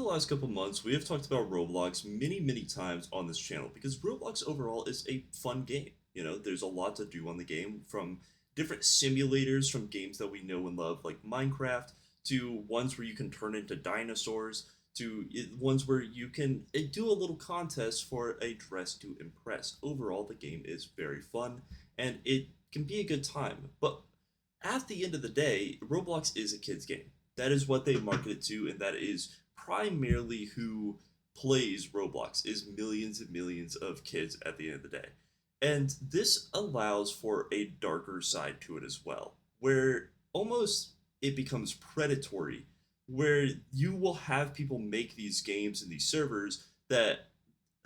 the last couple months, we have talked about Roblox many times on this channel because Roblox overall is a fun game. You know, there's a lot to do on the game from different simulators from games that we know and love, like Minecraft, to ones where you can turn into dinosaurs, to ones where you can do a little contest for a dress to impress. Overall, the game is very fun and it can be a good time. But at the end of the day, Roblox is a kid's game. That is what they market it to, and that is primarily who plays Roblox is millions and millions of kids at the end of the day. And this allows for a darker side to it as well, where almost it becomes predatory, where you will have people make these games and these servers that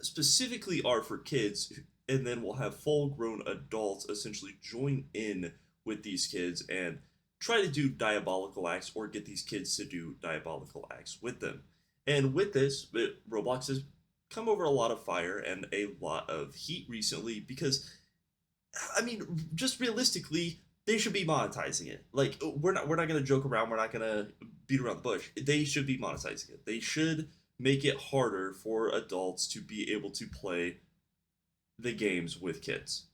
specifically are for kids, and then we'll have full grown adults essentially join in with these kids and try to do diabolical acts or get these kids to do diabolical acts with them. And with this, Roblox has come over a lot of fire and a lot of heat recently because, I mean, just realistically, they should be monetizing it. Like we're not gonna joke around. We're not gonna beat around the bush. They should be monetizing it. They should make it harder for adults to be able to play the games with kids.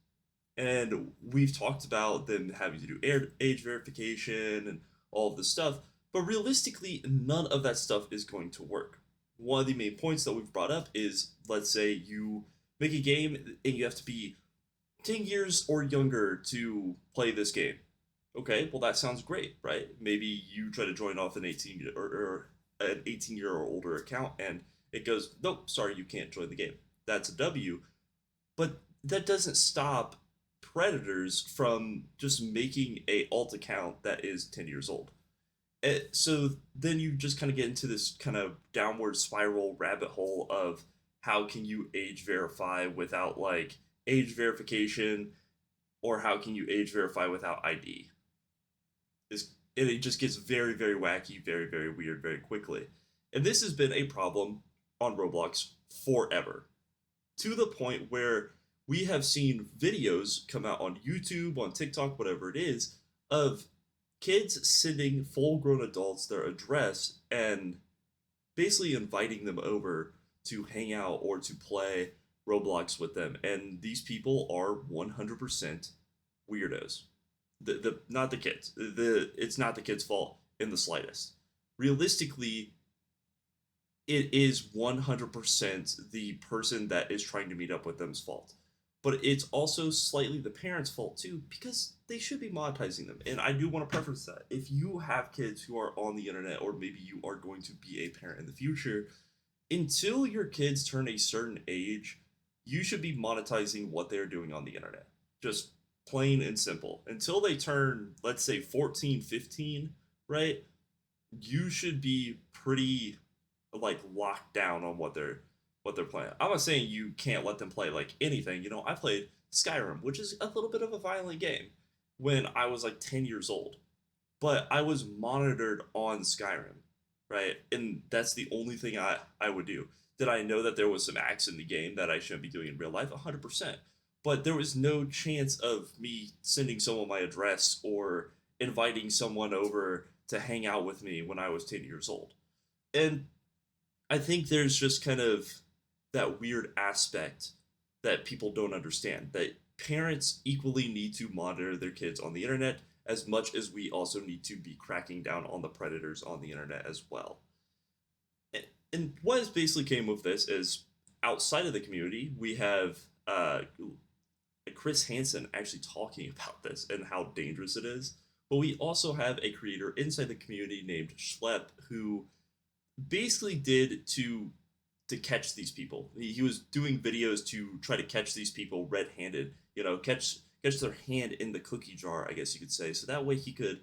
And we've talked about them having to do age verification and all of this stuff, but realistically, none of that stuff is going to work. One of the main points that we've brought up is, let's say you make a game and you have to be 10 years or younger to play this game. Okay, well that sounds great, right? Maybe you try to join off an 18 or an 18-year or older account and it goes, nope, sorry, you can't join the game. That's a W. But that doesn't stop predators from just making a alt account that is 10 years old. So then you just kind of get into this kind of downward spiral rabbit hole of how can you age verify without like age verification, or how can you age verify without ID. It just gets very wacky, very weird very quickly. And this has been a problem on Roblox forever, to the point where we have seen videos come out on YouTube, on TikTok, whatever it is, of kids sending full grown adults their address and basically inviting them over to hang out or to play Roblox with them. And these people are 100% weirdos. The not the kids. It's not the kids' fault in the slightest. Realistically, it is 100% the person that is trying to meet up with them's fault. But it's also slightly the parents' fault too, because they should be monetizing them. And I do want to preference that. If you have kids who are on the internet, or maybe you are going to be a parent in the future, until your kids turn a certain age, you should be monetizing what they're doing on the internet. Just plain and simple. Until they turn, let's say 14, 15, right? You should be pretty like locked down on what they're playing. I'm not saying you can't let them play like anything. You know, I played Skyrim, which is a little bit of a violent game, when I was like 10 years old. But I was monitored on Skyrim, right? And that's the only thing I would do. Did I know that there was some acts in the game that I shouldn't be doing in real life? 100%. But there was no chance of me sending someone my address or inviting someone over to hang out with me when I was 10 years old. And I think there's just kind of that weird aspect that people don't understand, that parents equally need to monitor their kids on the internet as much as we also need to be cracking down on the predators on the internet as well. And what has basically came with this is, outside of the community, we have Chris Hansen actually talking about this and how dangerous it is. But we also have a creator inside the community named Schelp who basically did to catch these people. He was doing videos to try to catch these people red-handed, you know, catch their hand in the cookie jar, I guess you could say. So that way he could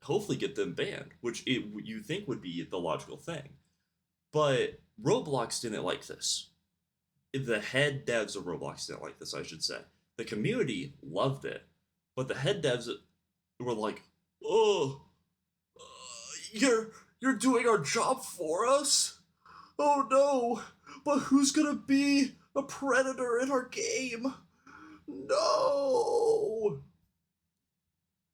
hopefully get them banned, which you think would be the logical thing. But Roblox didn't like this. The head devs of Roblox didn't like this, I should say. The community loved it, but the head devs were like, "Oh, you're doing our job for us? Oh no! But who's gonna be a predator in our game? No!"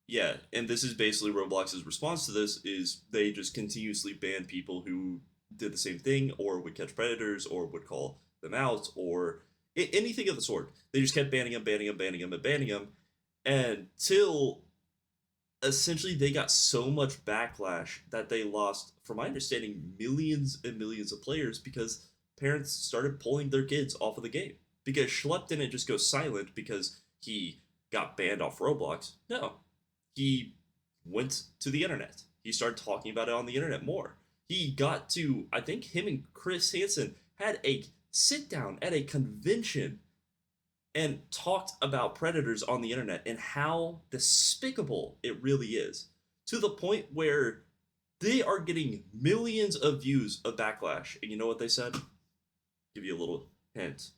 Yeah, and this is basically Roblox's response to this: is they just continuously ban people who did the same thing, or would catch predators, or would call them out, or anything of the sort. They just kept banning them, banning them, banning them, and banning them until essentially they got so much backlash that they lost, from my understanding, millions and millions of players because parents started pulling their kids off of the game. Because Schelp didn't just go silent because he got banned off Roblox. No, he went to the internet. He started talking about it on the internet more. He got to, I think him and Chris Hansen had a sit down at a convention and talked about predators on the internet and how despicable it really is, to the point where they are getting millions of views of backlash. And you know what they said? Give you a little hint.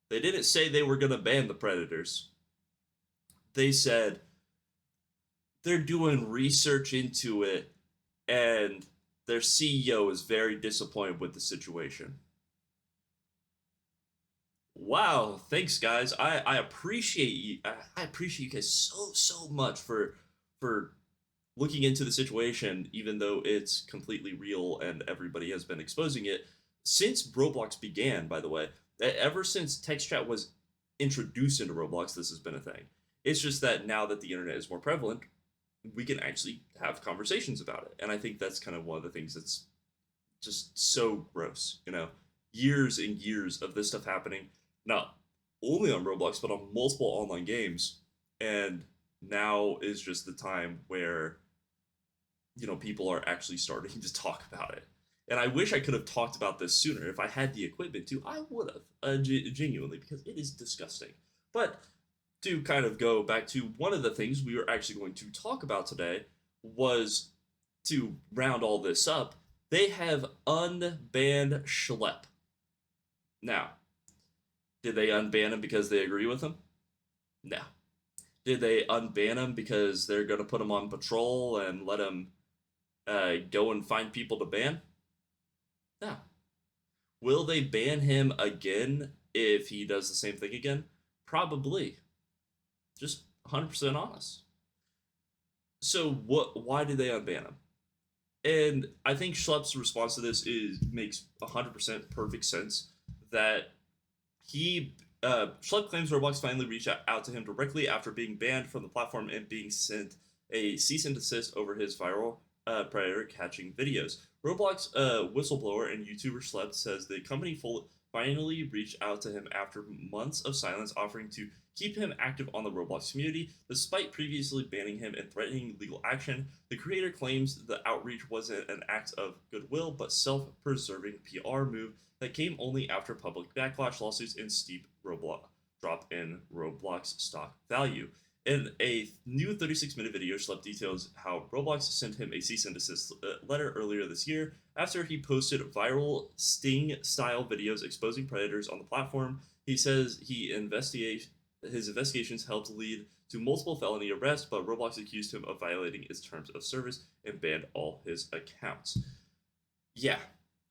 They didn't say they were going to ban the predators. They said they're doing research into it and their CEO is very disappointed with the situation. Wow, thanks guys. I appreciate you. I appreciate you guys so much for looking into the situation, even though it's completely real and everybody has been exposing it since Roblox began. By the way, ever since text chat was introduced into Roblox, this has been a thing. It's just that now that the internet is more prevalent, we can actually have conversations about it, and I think that's kind of one of the things that's just so gross. Years and years of this stuff happening, not only on Roblox but on multiple online games, and now is just the time where people are actually starting to talk about it. And I wish I could have talked about this sooner. If I had the equipment to, I would have, genuinely, because it is disgusting. But to kind of go back to one of the things we were actually going to talk about today was, to round all this up, they have unbanned Schelp. Now, did they unban him because they agree with him? No. Did they unban him because they're going to put him on patrol and let him go and find people to ban? No. Will they ban him again if he does the same thing again? Probably. Just 100% honest. So why did they unban him? And I think Schlepp's response to this makes 100% perfect sense. That Schlepp claims Roblox finally reached out to him directly after being banned from the platform and being sent a cease and desist over his viral predator catching videos. Roblox whistleblower and YouTuber Schlepp says the company finally reached out to him after months of silence, offering to keep him active on the Roblox community. Despite previously banning him and threatening legal action, the creator claims the outreach wasn't an act of goodwill but self-preserving PR move that came only after public backlash, lawsuits, and steep drop in Roblox stock value. In a new 36-minute video, Schlepp details how Roblox sent him a cease and desist letter earlier this year after he posted viral Sting-style videos exposing predators on the platform. He says his investigations helped lead to multiple felony arrests, but Roblox accused him of violating its terms of service and banned all his accounts. Yeah.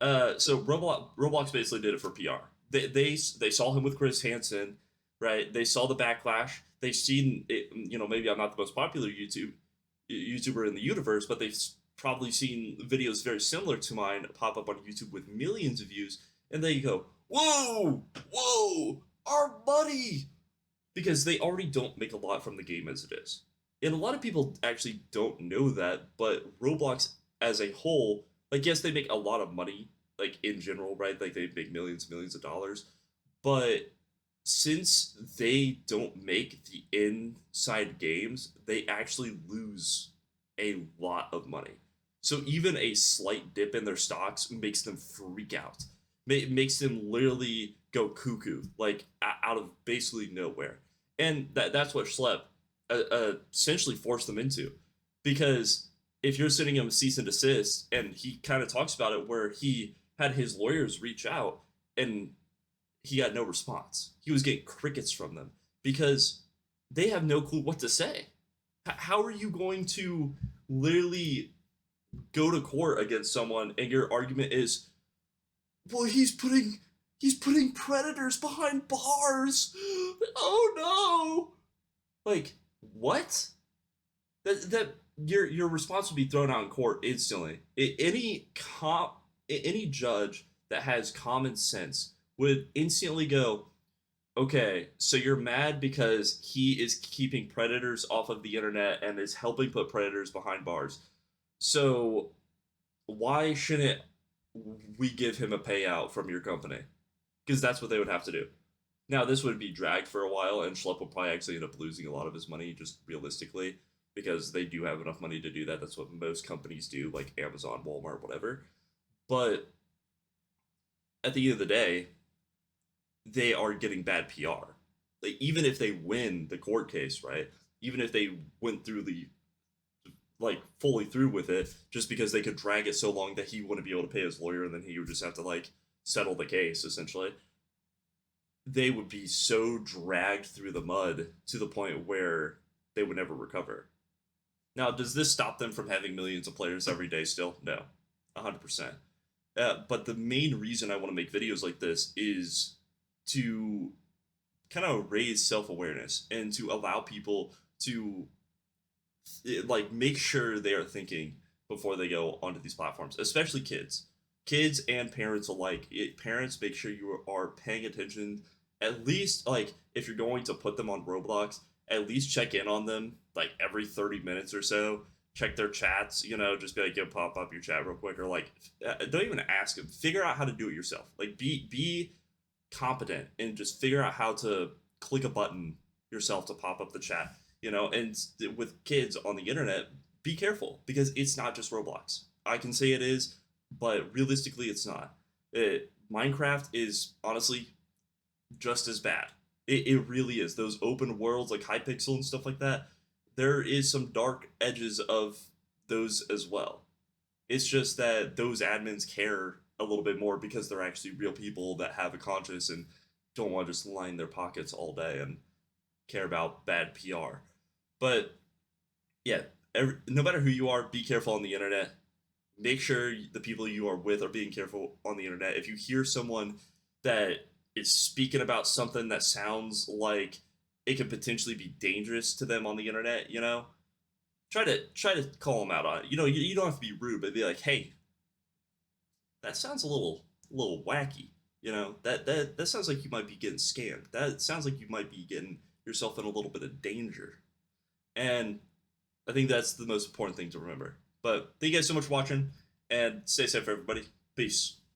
So Roblox basically did it for PR. They saw him with Chris Hansen, right? They saw the backlash. They've seen it. Maybe I'm not the most popular YouTuber in the universe, but they've probably seen videos very similar to mine pop up on YouTube with millions of views, and they go, "Whoa, whoa, our buddy!" Because they already don't make a lot from the game as it is, and a lot of people actually don't know that. But Roblox as a whole, like, yes, they make a lot of money, like, in general, right? Like, they make millions of dollars, but since they don't make the inside games, they actually lose a lot of money. So even a slight dip in their stocks makes them freak out. Makes them literally go cuckoo, like, out of basically nowhere. And that's what Schlepp essentially forced them into. Because if you're sending him a cease and desist, and he kind of talks about it where he had his lawyers reach out and he got no response. He was getting crickets from them because they have no clue what to say. How are you going to literally go to court against someone and your argument is, well, he's putting predators behind bars. Oh no! Like, what? That your response would be thrown out in court instantly. Any cop any judge that has common sense would instantly go, okay, so you're mad because he is keeping predators off of the internet and is helping put predators behind bars. So why shouldn't we give him a payout from your company? Because that's what they would have to do. Now, this would be dragged for a while, and Schelp will probably actually end up losing a lot of his money, just realistically, because they do have enough money to do that. That's what most companies do, like Amazon, Walmart, whatever. But at the end of the day, they are getting bad PR. Like, even if they win the court case, right? Even if they went through the like fully through with it, just because they could drag it so long that he wouldn't be able to pay his lawyer, and then he would just have to like settle the case essentially. They would be so dragged through the mud to the point where they would never recover. Now, does this stop them from having millions of players every day still? No, 100%. But the main reason I want to make videos like this is to kind of raise self awareness and to allow people to like make sure they are thinking before they go onto these platforms, especially kids and parents alike. Parents, make sure you are paying attention. At least, like, if you're going to put them on Roblox, at least check in on them like every 30 minutes or so. Check their chats, just be like, yo, pop up your chat real quick, or like, don't even ask them. Figure out how to do it yourself. Like, be competent and just figure out how to click a button yourself to pop up the chat. And with kids on the internet, be careful because it's not just Roblox. I can say it is, but realistically, it's not. Minecraft is honestly just as bad. It really is. Those open worlds like Hypixel and stuff like that, there is some dark edges of those as well. It's just that those admins care a little bit more because they're actually real people that have a conscience and don't want to just line their pockets all day and care about bad PR. But yeah, no matter who you are, be careful on the internet. Make sure the people you are with are being careful on the internet. If you hear someone that is speaking about something that sounds like it could potentially be dangerous to them on the internet, try to call them out on it. You don't have to be rude, but be like, hey, that sounds a little wacky. That sounds like you might be getting scammed. That sounds like you might be getting yourself in a little bit of danger. And I think that's the most important thing to remember. But thank you guys so much for watching, and stay safe, everybody. Peace.